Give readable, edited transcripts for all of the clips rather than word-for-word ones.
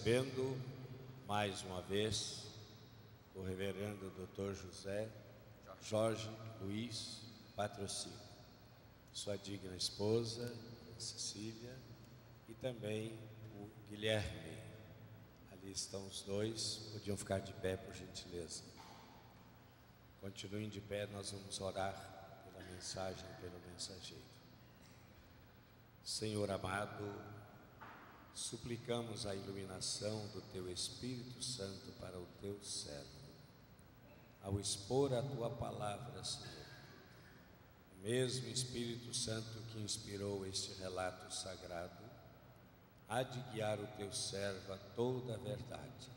recebendo mais uma vez o reverendo Dr. José Jorge Luiz Patrocínio, sua digna esposa, Cecília, e também o Guilherme. Ali estão os dois, podiam ficar de pé, por gentileza. Continuem de pé, nós vamos orar pela mensagem, pelo mensageiro. Senhor amado, suplicamos a iluminação do Teu Espírito Santo para o Teu servo. Ao expor a Tua palavra, Senhor, o mesmo Espírito Santo que inspirou este relato sagrado, há de guiar o Teu servo a toda a verdade,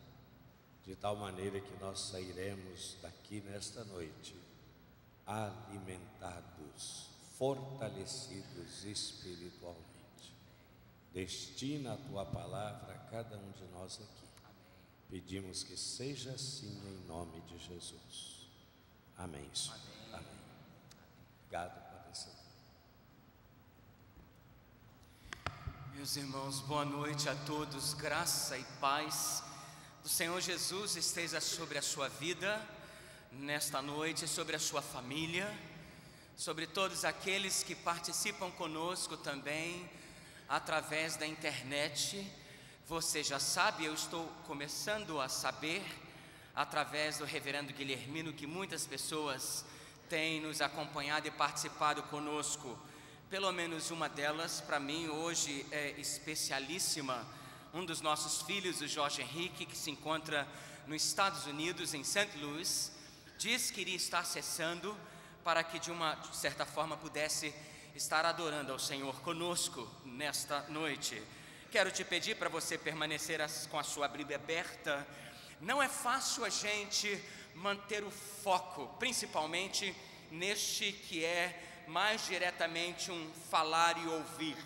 de tal maneira que nós sairemos daqui nesta noite alimentados, fortalecidos espiritualmente. Destina a Tua palavra a cada um de nós aqui. Pedimos que seja assim em nome de Jesus. Amém, Senhor. Amém. Obrigado, Padre Santo. Meus irmãos, boa noite a todos. Graça e paz do Senhor Jesus esteja sobre a sua vida nesta noite, sobre a sua família, sobre todos aqueles que participam conosco também através da internet. Você já sabe, eu estou começando a saber, através do reverendo Guilhermino, que muitas pessoas têm nos acompanhado e participado conosco. Pelo menos uma delas, para mim, hoje é especialíssima. Um dos nossos filhos, o Jorge Henrique, que se encontra nos Estados Unidos, em St. Louis, disse que iria estar acessando para que, de uma certa forma, pudesse estar adorando ao Senhor conosco nesta noite. Quero te pedir para você permanecer com a sua Bíblia aberta. Não é fácil a gente manter o foco, principalmente neste que é mais diretamente um falar e ouvir.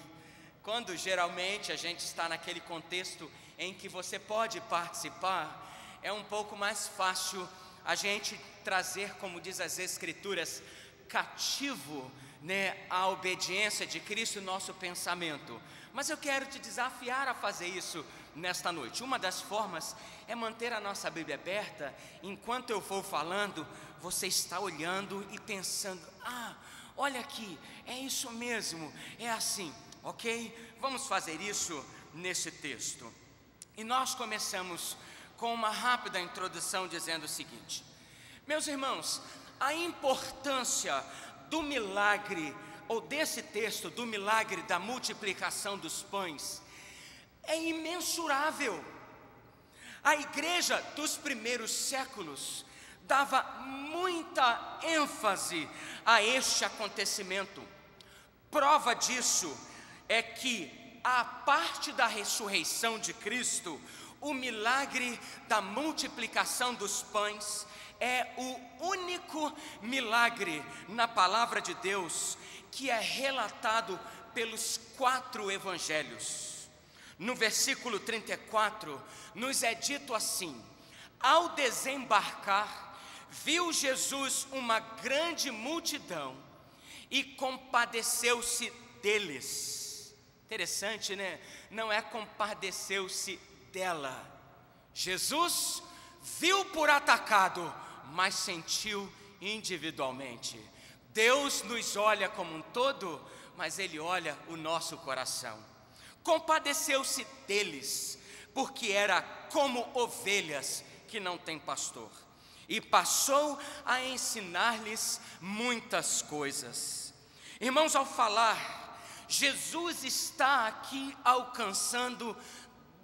Quando geralmente a gente está naquele contexto em que você pode participar, é um pouco mais fácil a gente trazer, como diz as Escrituras, cativo, a obediência de Cristo, nosso pensamento. Mas eu quero te desafiar a fazer isso nesta noite. Uma das formas é manter a nossa Bíblia aberta. Enquanto eu for falando, você está olhando e pensando: olha aqui, é isso mesmo, é assim, ok? Vamos fazer isso nesse texto. E nós começamos com uma rápida introdução dizendo o seguinte: meus irmãos, a importância do milagre, ou desse texto, do milagre da multiplicação dos pães, é imensurável. A igreja dos primeiros séculos dava muita ênfase a este acontecimento. Prova disso é que, a parte da ressurreição de Cristo, o milagre da multiplicação dos pães é o único milagre na palavra de Deus que é relatado pelos 4 evangelhos. No versículo 34, nos é dito assim: ao desembarcar, viu Jesus uma grande multidão e compadeceu-se deles. Interessante, né? Não é compadeceu-se dela. Jesus viu por atacado, mas sentiu individualmente. Deus nos olha como um todo, mas Ele olha o nosso coração. Compadeceu-se deles, porque era como ovelhas que não têm pastor, e passou a ensinar-lhes muitas coisas. Irmãos, ao falar, Jesus está aqui alcançando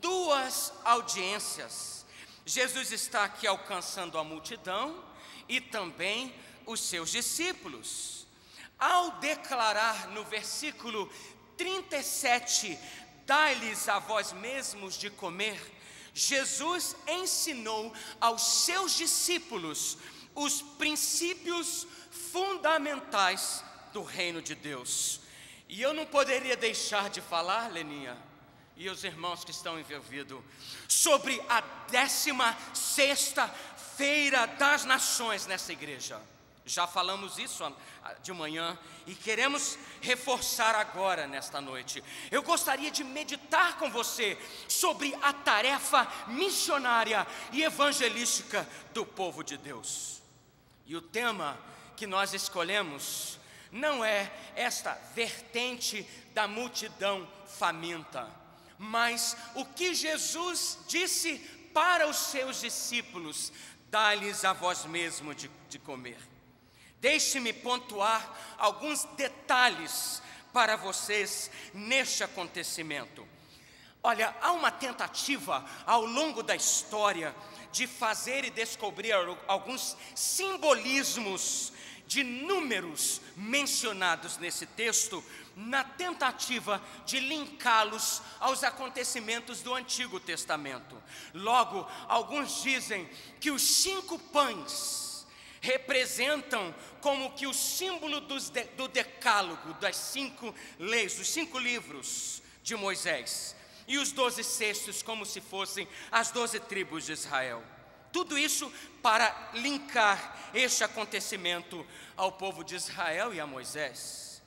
2 audiências. Jesus está aqui alcançando a multidão e também os seus discípulos. Ao declarar no versículo 37, dai-lhes a vós mesmos de comer, Jesus ensinou aos seus discípulos os princípios fundamentais do reino de Deus. E eu não poderia deixar de falar, Leninha, e os irmãos que estão envolvidos, sobre a 16ª Feira das Nações nessa igreja. Já falamos isso de manhã e queremos reforçar agora nesta noite. Eu gostaria de meditar com você sobre a tarefa missionária e evangelística do povo de Deus. E o tema que nós escolhemos não é esta vertente da multidão faminta, mas o que Jesus disse para os seus discípulos: dá-lhes a vós mesmo de comer. Deixe-me pontuar alguns detalhes para vocês neste acontecimento. Olha, há uma tentativa ao longo da história de fazer e descobrir alguns simbolismos de números mencionados nesse texto, na tentativa de linká-los aos acontecimentos do Antigo Testamento. Logo, alguns dizem que os 5 pães representam como que o símbolo do decálogo, das 5 leis, dos 5 livros de Moisés, e os 12 cestos como se fossem as 12 tribos de Israel. Tudo isso para linkar este acontecimento ao povo de Israel e a Moisés.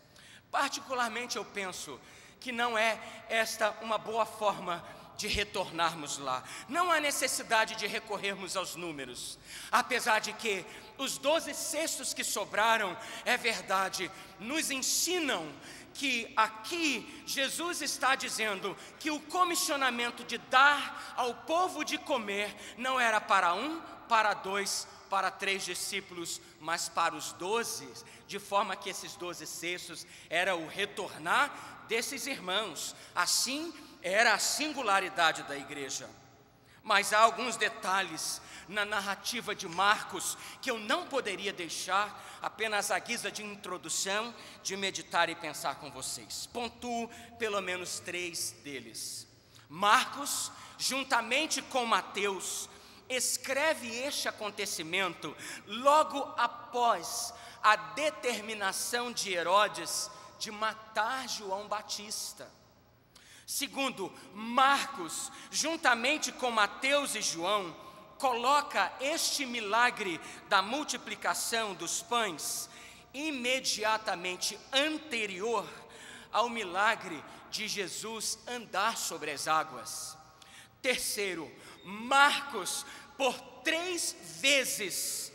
Particularmente eu penso que não é esta uma boa forma de retornarmos lá. Não há necessidade de recorrermos aos números, apesar de que os 12 cestos que sobraram, é verdade, nos ensinam que aqui Jesus está dizendo que o comissionamento de dar ao povo de comer não era para 1, para 2, para 3 discípulos, mas para os 12, de forma que esses 12 cestos era o retornar desses irmãos. Assim era a singularidade da igreja. Mas há alguns detalhes na narrativa de Marcos que eu não poderia deixar apenas à guisa de introdução, de meditar e pensar com vocês. Pontuo pelo menos 3 deles. Marcos, juntamente com Mateus, escreve este acontecimento logo após a determinação de Herodes de matar João Batista. Segundo, Marcos, juntamente com Mateus e João, coloca este milagre da multiplicação dos pães imediatamente anterior ao milagre de Jesus andar sobre as águas. Terceiro, Marcos, por 3 vezes,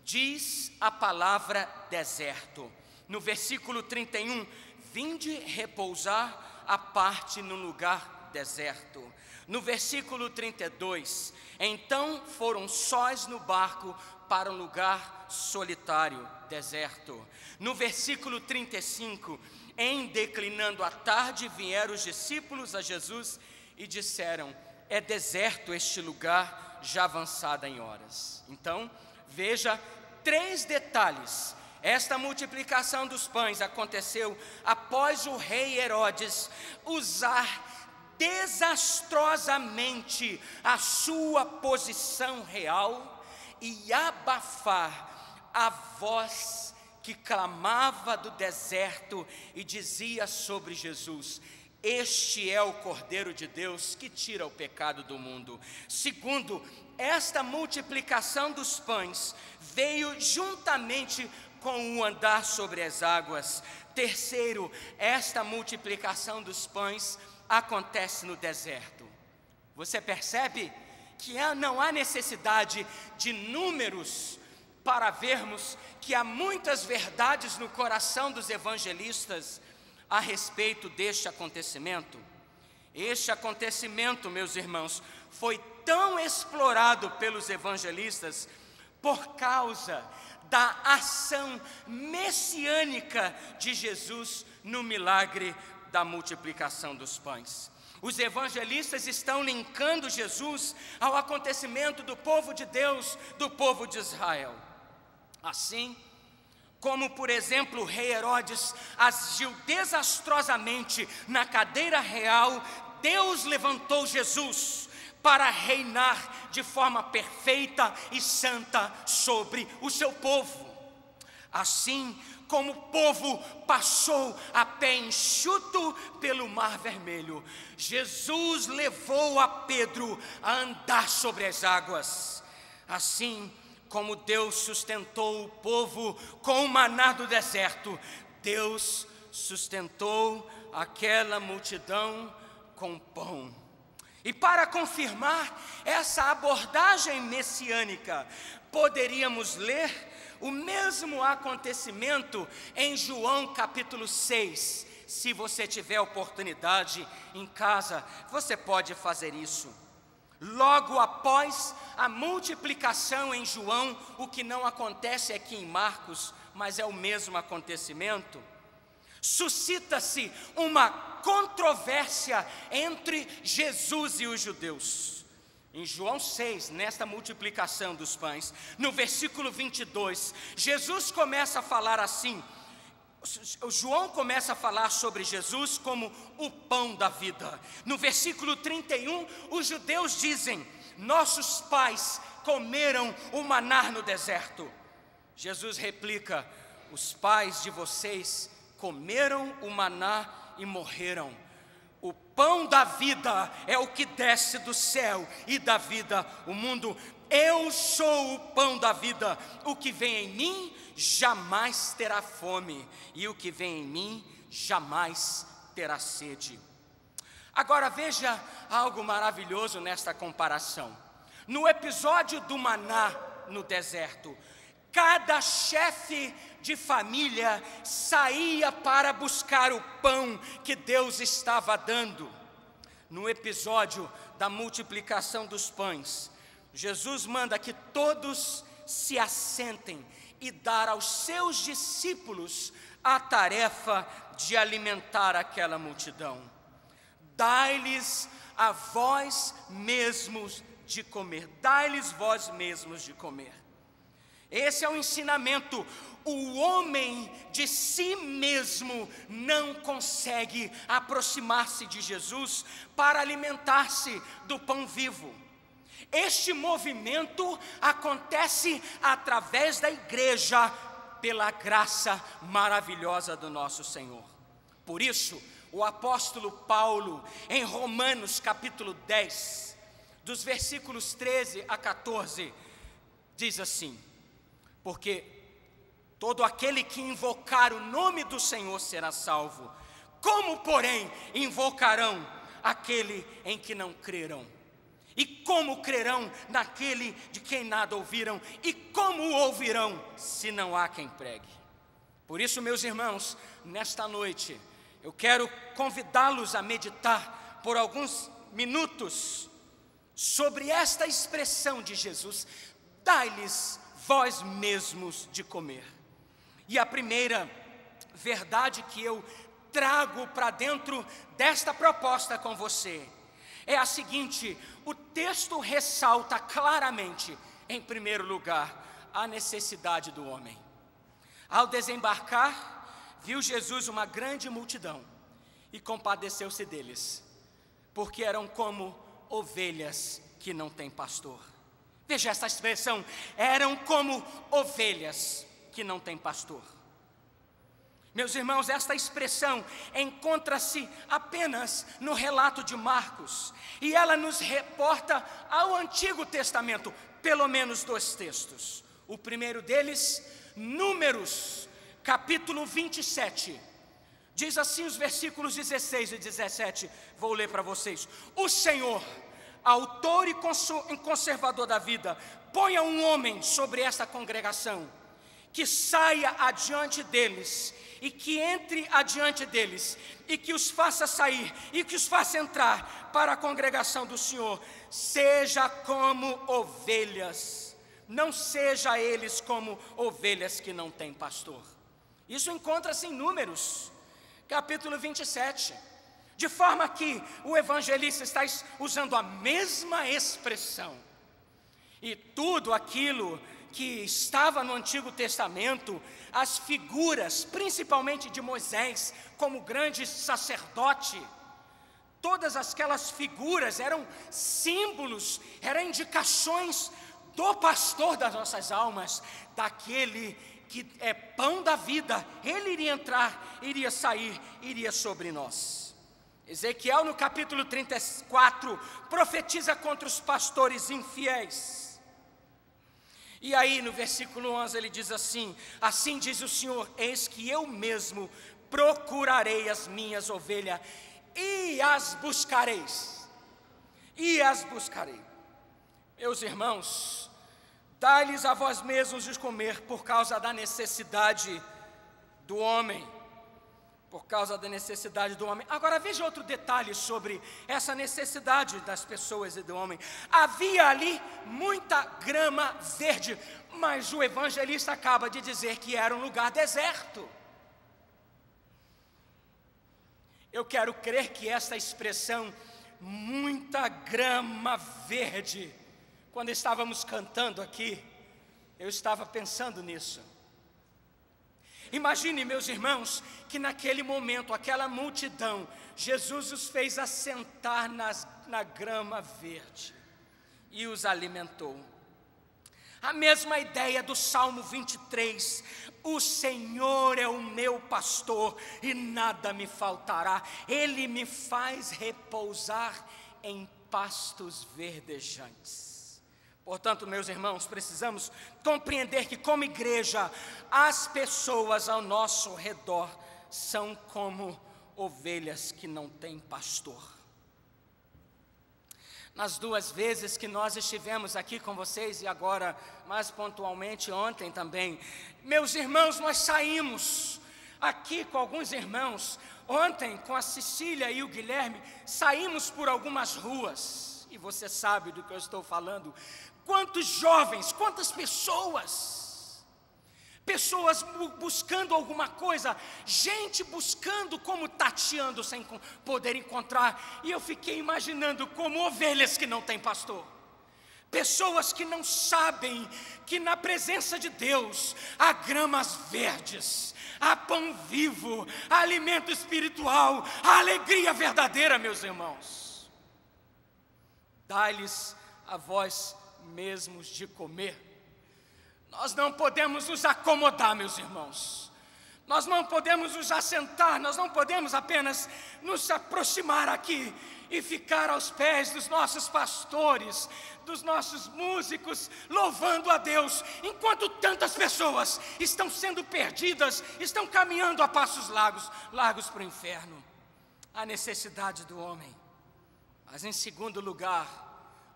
diz a palavra deserto. No versículo 31, vinde repousar a parte no lugar deserto. No versículo 32, então foram sós no barco para um lugar solitário, deserto. No versículo 35, em declinando a tarde, vieram os discípulos a Jesus e disseram: é deserto este lugar, já avançada em horas. Então, veja 3 detalhes. Esta multiplicação dos pães aconteceu após o rei Herodes usar desastrosamente a sua posição real e abafar a voz que clamava do deserto e dizia sobre Jesus: este é o Cordeiro de Deus que tira o pecado do mundo. Segundo, esta multiplicação dos pães veio juntamente com o andar sobre as águas. Terceiro, esta multiplicação dos pães acontece no deserto. Você percebe que não há necessidade de números para vermos que há muitas verdades no coração dos evangelistas a respeito deste acontecimento. Este acontecimento, meus irmãos, foi tão explorado pelos evangelistas por causa da ação messiânica de Jesus no milagre da multiplicação dos pães. Os evangelistas estão linkando Jesus ao acontecimento do povo de Deus, do povo de Israel. Assim como, por exemplo, o rei Herodes agiu desastrosamente na cadeira real, Deus levantou Jesus para reinar de forma perfeita e santa sobre o seu povo. Assim como o povo passou a pé enxuto pelo Mar Vermelho, Jesus levou a Pedro a andar sobre as águas. Assim, como Deus sustentou o povo com o maná do deserto, Deus sustentou aquela multidão com pão. E para confirmar essa abordagem messiânica, poderíamos ler o mesmo acontecimento em João capítulo 6. Se você tiver oportunidade em casa, você pode fazer isso. Logo após a multiplicação em João, o que não acontece aqui em Marcos, mas é o mesmo acontecimento, suscita-se uma controvérsia entre Jesus e os judeus. Em João 6, nesta multiplicação dos pães, no versículo 22, Jesus começa a falar assim, João começa a falar sobre Jesus como o pão da vida. No versículo 31, os judeus dizem: nossos pais comeram o maná no deserto. Jesus replica: os pais de vocês comeram o maná e morreram. O pão da vida é o que desce do céu e dá vida ao mundo. Eu sou o pão da vida. O que vem em mim jamais terá fome, e o que vem em mim jamais terá sede. Agora veja algo maravilhoso nesta comparação. No episódio do maná no deserto, cada chefe de família saía para buscar o pão que Deus estava dando. No episódio da multiplicação dos pães, Jesus manda que todos se assentem e dar aos seus discípulos a tarefa de alimentar aquela multidão. Dai-lhes a vós mesmos de comer. Dai-lhes vós mesmos de comer. Esse é o ensinamento. O homem de si mesmo não consegue aproximar-se de Jesus para alimentar-se do pão vivo. Este movimento acontece através da igreja, pela graça maravilhosa do nosso Senhor. Por isso, o apóstolo Paulo, em Romanos capítulo 10, dos versículos 13 a 14, diz assim: porque todo aquele que invocar o nome do Senhor será salvo. Como, porém, invocarão aquele em que não creram? E como crerão naquele de quem nada ouviram? E como ouvirão se não há quem pregue? Por isso, meus irmãos, nesta noite, eu quero convidá-los a meditar por alguns minutos sobre esta expressão de Jesus: dai-lhes vós mesmos de comer. E a primeira verdade que eu trago para dentro desta proposta com você é a seguinte: o texto ressalta claramente, em primeiro lugar, a necessidade do homem. Ao desembarcar, viu Jesus uma grande multidão e compadeceu-se deles, porque eram como ovelhas que não têm pastor. Veja essa expressão: eram como ovelhas que não têm pastor. Meus irmãos, esta expressão encontra-se apenas no relato de Marcos, e ela nos reporta ao Antigo Testamento, pelo menos 2 textos. O primeiro deles, Números, capítulo 27, diz assim os versículos 16 e 17, vou ler para vocês: o Senhor, autor e conservador da vida, ponha um homem sobre esta congregação, que saia adiante deles, e que entre adiante deles, e que os faça sair, e que os faça entrar para a congregação do Senhor. Seja como ovelhas, não seja eles como ovelhas que não têm pastor. Isso encontra-se em Números, capítulo 27, de forma que o evangelista está usando a mesma expressão. E tudo aquilo que estava no Antigo Testamento, as figuras, principalmente de Moisés, como grande sacerdote, todas aquelas figuras eram símbolos, eram indicações do pastor das nossas almas, daquele que é pão da vida. Ele iria entrar, iria sair, iria sobre nós. Ezequiel, no capítulo 34, profetiza contra os pastores infiéis. E aí no versículo 11 ele diz assim: assim diz o Senhor, eis que eu mesmo procurarei as minhas ovelhas e as buscareis. E as buscarei. Meus irmãos, dai-lhes a vós mesmos de comer por causa da necessidade do homem. Por causa da necessidade do homem. Agora veja outro detalhe sobre essa necessidade das pessoas e do homem. Havia ali muita grama verde, mas o evangelista acaba de dizer que era um lugar deserto. Eu quero crer que essa expressão, muita grama verde, quando estávamos cantando aqui, eu estava pensando nisso. Imagine, meus irmãos, que naquele momento, aquela multidão, Jesus os fez assentar na grama verde e os alimentou. A mesma ideia do Salmo 23, o Senhor é o meu pastor e nada me faltará, Ele me faz repousar em pastos verdejantes. Portanto, meus irmãos, precisamos compreender que como igreja, as pessoas ao nosso redor são como ovelhas que não têm pastor. Nas 2 vezes que nós estivemos aqui com vocês, e agora mais pontualmente ontem também, meus irmãos, nós saímos aqui com alguns irmãos, ontem com a Cecília e o Guilherme, saímos por algumas ruas, e você sabe do que eu estou falando. Quantos jovens, quantas pessoas buscando alguma coisa, gente buscando como tateando sem poder encontrar, e eu fiquei imaginando como ovelhas que não têm pastor, pessoas que não sabem que na presença de Deus há gramas verdes, há pão vivo, há alimento espiritual, há alegria verdadeira, meus irmãos. Dai-lhes a vós mesmos de comer. Nós não podemos nos acomodar, meus irmãos. Nós não podemos nos assentar, nós não podemos apenas nos aproximar aqui e ficar aos pés dos nossos pastores, dos nossos músicos, louvando a Deus, enquanto tantas pessoas estão sendo perdidas, estão caminhando a passos largos para o inferno. A necessidade do homem. Mas em segundo lugar,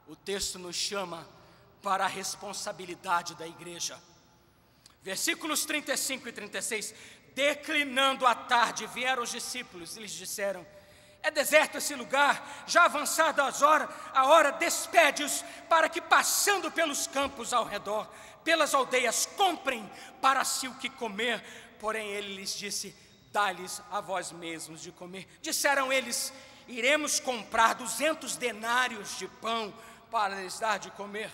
o texto nos chama para a responsabilidade da igreja. Versículos 35 e 36. Declinando a tarde, vieram os discípulos e lhes disseram: é deserto esse lugar, já avançada a hora, despede-os, para que passando pelos campos ao redor, pelas aldeias, comprem para si o que comer. Porém ele lhes disse: dai-lhes a vós mesmos de comer. Disseram eles: iremos comprar 200 denários de pão para lhes dar de comer.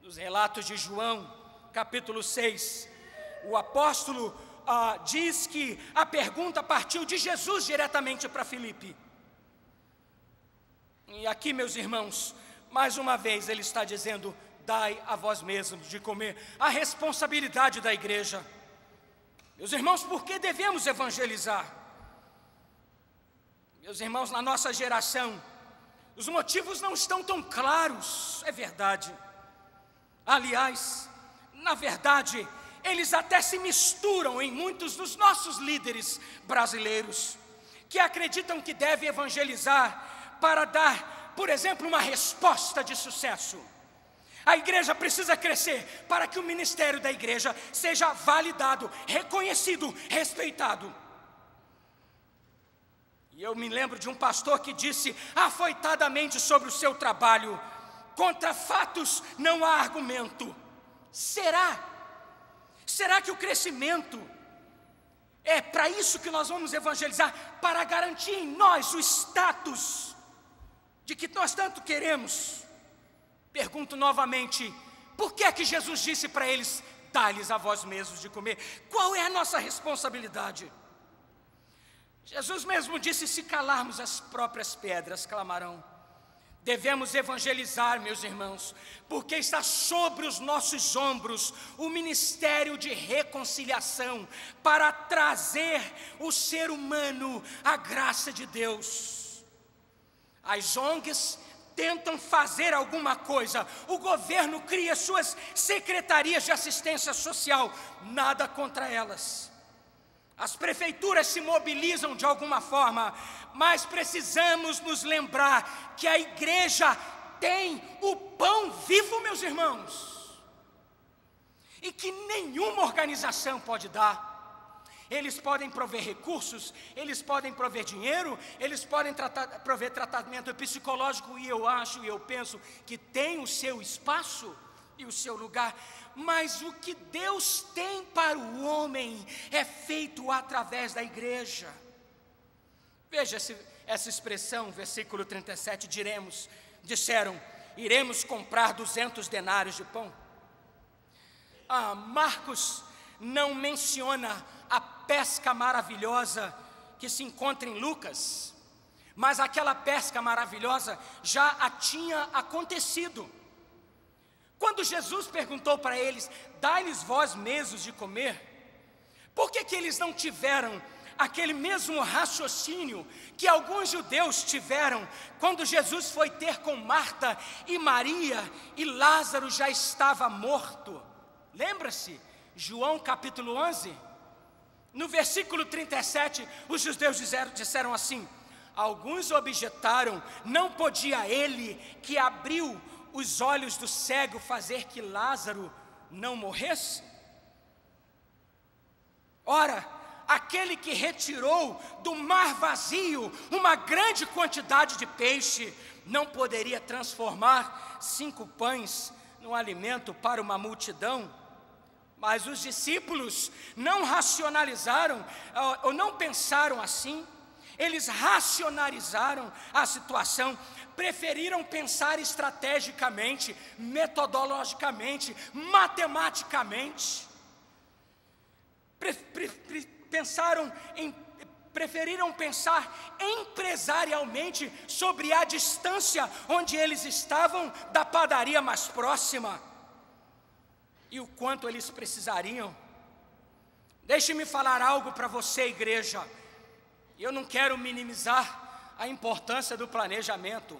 Nos relatos de João, capítulo 6, o apóstolo diz que a pergunta partiu de Jesus diretamente para Filipe. E aqui, meus irmãos, mais uma vez ele está dizendo: dai a vós mesmos de comer. A responsabilidade da igreja. Meus irmãos, por que devemos evangelizar? Meus irmãos, na nossa geração, os motivos não estão tão claros, é verdade. Aliás, na verdade, eles até se misturam em muitos dos nossos líderes brasileiros, que acreditam que devem evangelizar para dar, por exemplo, uma resposta de sucesso. A igreja precisa crescer para que o ministério da igreja seja validado, reconhecido, respeitado. E eu me lembro de um pastor que disse afoitadamente sobre o seu trabalho: contra fatos não há argumento. Será que o crescimento é para isso que nós vamos evangelizar? Para garantir em nós o status de que nós tanto queremos? Pergunto novamente: por que é que Jesus disse para eles: dai-lhes a vós mesmos de comer? Qual é a nossa responsabilidade? Jesus mesmo disse: se calarmos, as próprias pedras clamarão. Devemos evangelizar, meus irmãos, porque está sobre os nossos ombros o ministério de reconciliação, para trazer o ser humano à graça de Deus. As ONGs tentam fazer alguma coisa. O governo cria suas secretarias de assistência social, nada contra elas. As prefeituras se mobilizam de alguma forma, mas precisamos nos lembrar que a igreja tem o pão vivo, meus irmãos, e que nenhuma organização pode dar. Eles podem prover recursos, eles podem prover dinheiro, eles podem prover tratamento psicológico, e eu penso que tem o seu espaço e o seu lugar, mas o que Deus tem para o homem é feito através da igreja. Veja essa expressão, versículo 37, disseram, iremos comprar 200 denários de pão. Marcos não menciona a pesca maravilhosa que se encontra em Lucas, mas aquela pesca maravilhosa já tinha acontecido. Quando Jesus perguntou para eles, dai-lhes vós mesmos de comer, por que eles não tiveram aquele mesmo raciocínio que alguns judeus tiveram quando Jesus foi ter com Marta e Maria e Lázaro já estava morto? Lembra-se? João capítulo 11, no versículo 37, os judeus disseram assim, alguns objetaram, não podia ele que abriu os olhos do cego fazer que Lázaro não morresse? Ora, aquele que retirou do mar vazio uma grande quantidade de peixe, não poderia transformar 5 pães num alimento para uma multidão? Mas os discípulos não racionalizaram, ou não pensaram assim. Eles racionalizaram a situação, preferiram pensar estrategicamente, metodologicamente, matematicamente. Preferiram pensar empresarialmente sobre a distância onde eles estavam da padaria mais próxima e o quanto eles precisariam. Deixe-me falar algo para você, igreja. Eu não quero minimizar a importância do planejamento.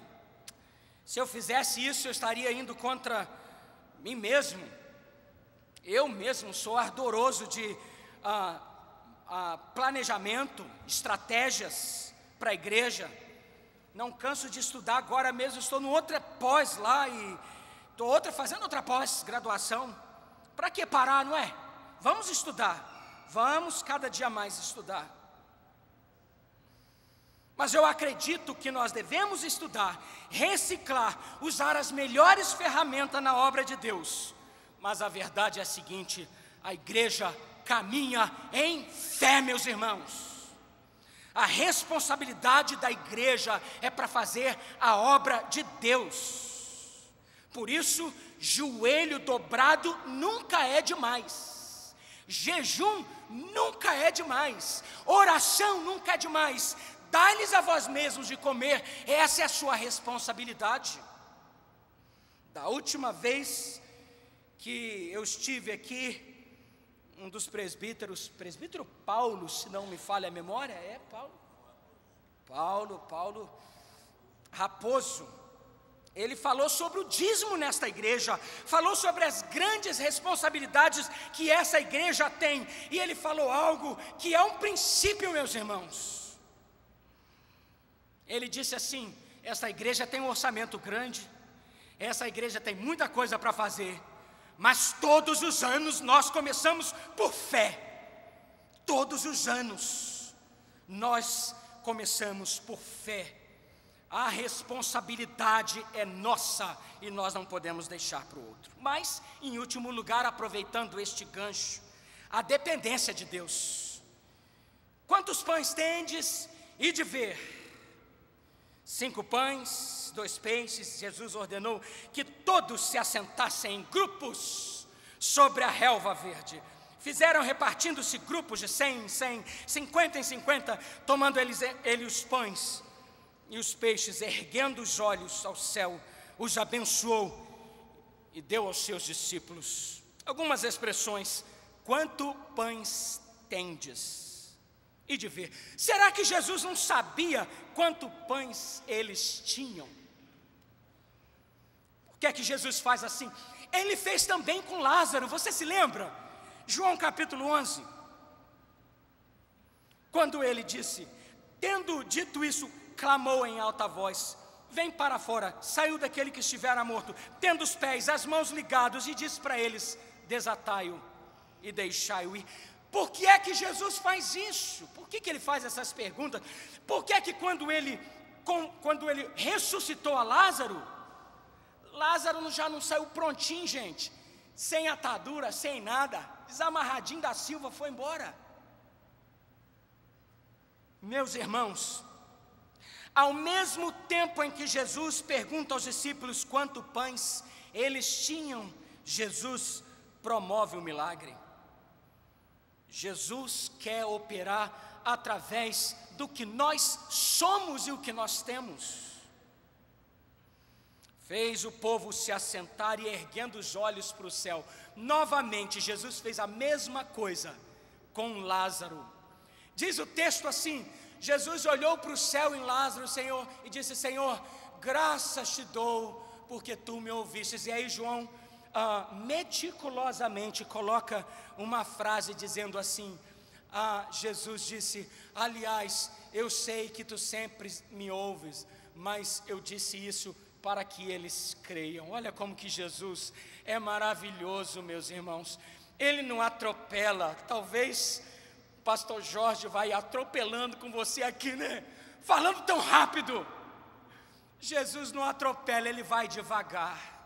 Se eu fizesse isso, eu estaria indo contra mim mesmo. Eu mesmo sou ardoroso de planejamento, estratégias para a igreja. Não canso de estudar, agora mesmo estou no outra pós lá e estou fazendo outra pós-graduação. Para que parar, não é? Vamos estudar, vamos cada dia mais estudar. Mas eu acredito que nós devemos estudar, reciclar, usar as melhores ferramentas na obra de Deus. Mas a verdade é a seguinte, a igreja caminha em fé, meus irmãos. A responsabilidade da igreja é para fazer a obra de Deus. Por isso, joelho dobrado nunca é demais. Jejum nunca é demais. Oração nunca é demais. Dai-lhes a vós mesmos de comer, essa é a sua responsabilidade. Da última vez que eu estive aqui, um dos presbíteros, presbítero Paulo, se não me falha a memória, Paulo Raposo, ele falou sobre o dízimo nesta igreja, falou sobre as grandes responsabilidades que essa igreja tem, e ele falou algo que é um princípio, meus irmãos. Ele disse assim, essa igreja tem um orçamento grande, essa igreja tem muita coisa para fazer, mas todos os anos nós começamos por fé. Todos os anos nós começamos por fé. A responsabilidade é nossa e nós não podemos deixar para o outro. Mas, em último lugar, aproveitando este gancho, a dependência de Deus. Quantos pães tendes? Ide ver. 5 pães, 2 peixes. Jesus ordenou que todos se assentassem em grupos sobre a relva verde. Fizeram repartindo-se grupos de 100 em 100, 50 em 50, tomando ele os pães e os peixes, erguendo os olhos ao céu, os abençoou e deu aos seus discípulos. Algumas expressões, quanto pães tendes? E de ver, será que Jesus não sabia quanto pães eles tinham? que é que Jesus faz assim? Ele fez também com Lázaro, você se lembra? João capítulo 11, quando ele disse, tendo dito isso, clamou em alta voz, vem para fora, saiu daquele que estivera morto, tendo os pés, as mãos ligados, e disse para eles, desatai-o e deixai-o ir. Por que é que Jesus faz isso? Por que ele faz essas perguntas? Por que é que quando ele ressuscitou a Lázaro, Lázaro já não saiu prontinho, gente, sem atadura, sem nada, desamarradinho da Silva, foi embora? Meus irmãos, ao mesmo tempo em que Jesus pergunta aos discípulos quanto pães eles tinham, Jesus promove o milagre. Jesus quer operar através do que nós somos e o que nós temos. Fez o povo se assentar e erguendo os olhos para o céu. Novamente, Jesus fez a mesma coisa com Lázaro. Diz o texto assim, Jesus olhou para o céu em Lázaro, Senhor, e disse, Senhor, graças te dou, porque tu me ouvistes. E aí João meticulosamente coloca uma frase dizendo assim, Jesus disse, aliás, eu sei que tu sempre me ouves, mas eu disse isso para que eles creiam. Olha como que Jesus é maravilhoso, meus irmãos. Ele não atropela. Talvez o pastor Jorge vai atropelando com você aqui, né? Falando tão rápido. Jesus não atropela, ele vai devagar.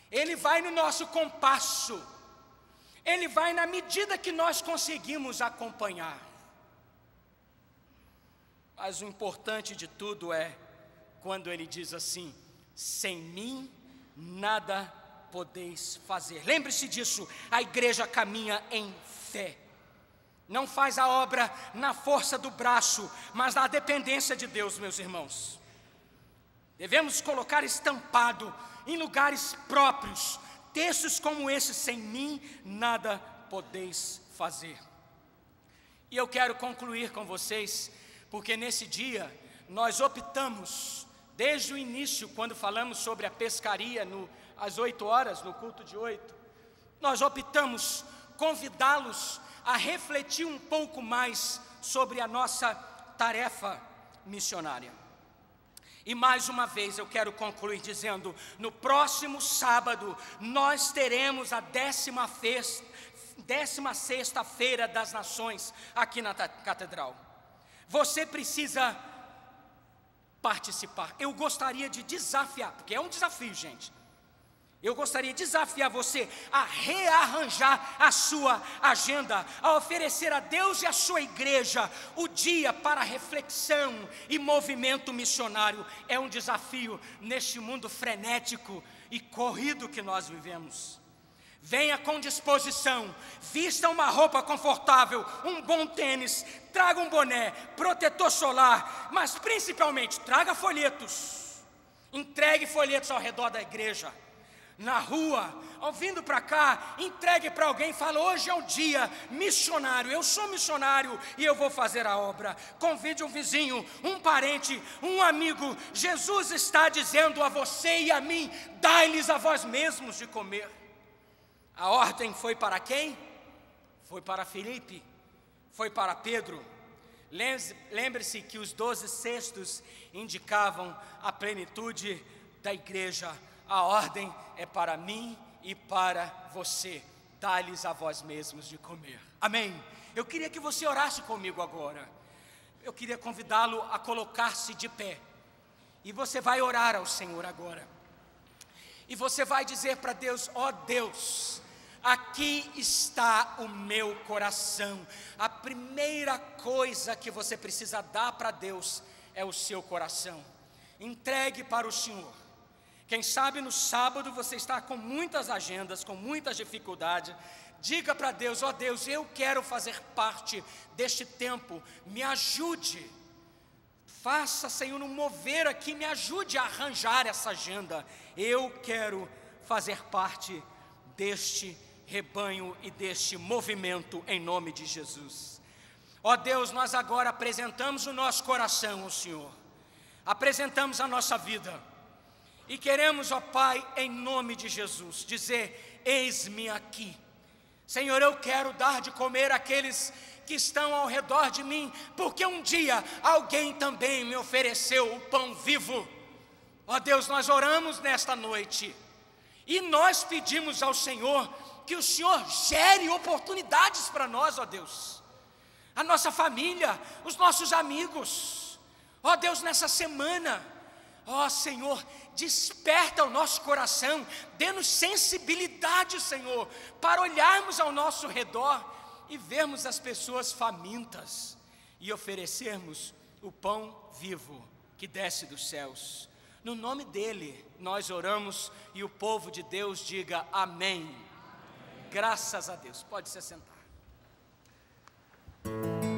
Ele vai no nosso compasso. Ele vai na medida que nós conseguimos acompanhar. Mas o importante de tudo é quando ele diz assim, sem mim nada podeis fazer. Lembre-se disso, a igreja caminha em fé. Não faz a obra na força do braço, mas na dependência de Deus, meus irmãos. Devemos colocar estampado em lugares próprios textos como esse, sem mim nada podeis fazer. E eu quero concluir com vocês, porque nesse dia nós optamos, desde o início, quando falamos sobre a pescaria, às 8 horas, no culto de 8, nós optamos convidá-los a refletir um pouco mais sobre a nossa tarefa missionária. E mais uma vez eu quero concluir dizendo, no próximo sábado nós teremos a 16ª Feira das Nações aqui na Catedral. Você precisa participar. Eu gostaria de desafiar, porque é um desafio, gente. Eu gostaria de desafiar você a rearranjar a sua agenda, a oferecer a Deus e a sua igreja o dia para reflexão e movimento missionário. É um desafio neste mundo frenético e corrido que nós vivemos. Venha com disposição, vista uma roupa confortável, um bom tênis, traga um boné, protetor solar, mas principalmente traga folhetos. Entregue folhetos ao redor da igreja. Na rua, vindo para cá, entregue para alguém, fala, hoje é o dia missionário, eu sou missionário e eu vou fazer a obra. Convide um vizinho, um parente, um amigo. Jesus está dizendo a você e a mim, dai-lhes a vós mesmos de comer. A ordem foi para quem? Foi para Filipe, foi para Pedro. Lembre-se que os 12 cestos indicavam a plenitude da igreja. A ordem é para mim e para você, dá-lhes a vós mesmos de comer. Amém? Eu queria que você orasse comigo agora. Eu queria convidá-lo a colocar-se de pé. E você vai orar ao Senhor agora. E você vai dizer para Deus, ó Deus, aqui está o meu coração. A primeira coisa que você precisa dar para Deus é o seu coração. Entregue para o Senhor. Quem sabe no sábado você está com muitas agendas, com muitas dificuldades. Diga para Deus, ó Deus, eu quero fazer parte deste tempo, me ajude. Faça, Senhor, um mover aqui, me ajude a arranjar essa agenda. Eu quero fazer parte deste rebanho e deste movimento em nome de Jesus. Ó Deus, nós agora apresentamos o nosso coração ao Senhor. Apresentamos a nossa vida. E queremos, ó Pai, em nome de Jesus, dizer: eis-me aqui. Senhor, eu quero dar de comer àqueles que estão ao redor de mim, porque um dia alguém também me ofereceu o pão vivo. Ó Deus, nós oramos nesta noite e nós pedimos ao Senhor que o Senhor gere oportunidades para nós, ó Deus, a nossa família, os nossos amigos. Ó Deus, nessa semana, ó Senhor, desperta o nosso coração, dê-nos sensibilidade, Senhor, para olharmos ao nosso redor e vermos as pessoas famintas e oferecermos o pão vivo que desce dos céus. No nome dele nós oramos e o povo de Deus diga amém. Amém. Graças a Deus. Pode se sentar. Thank you.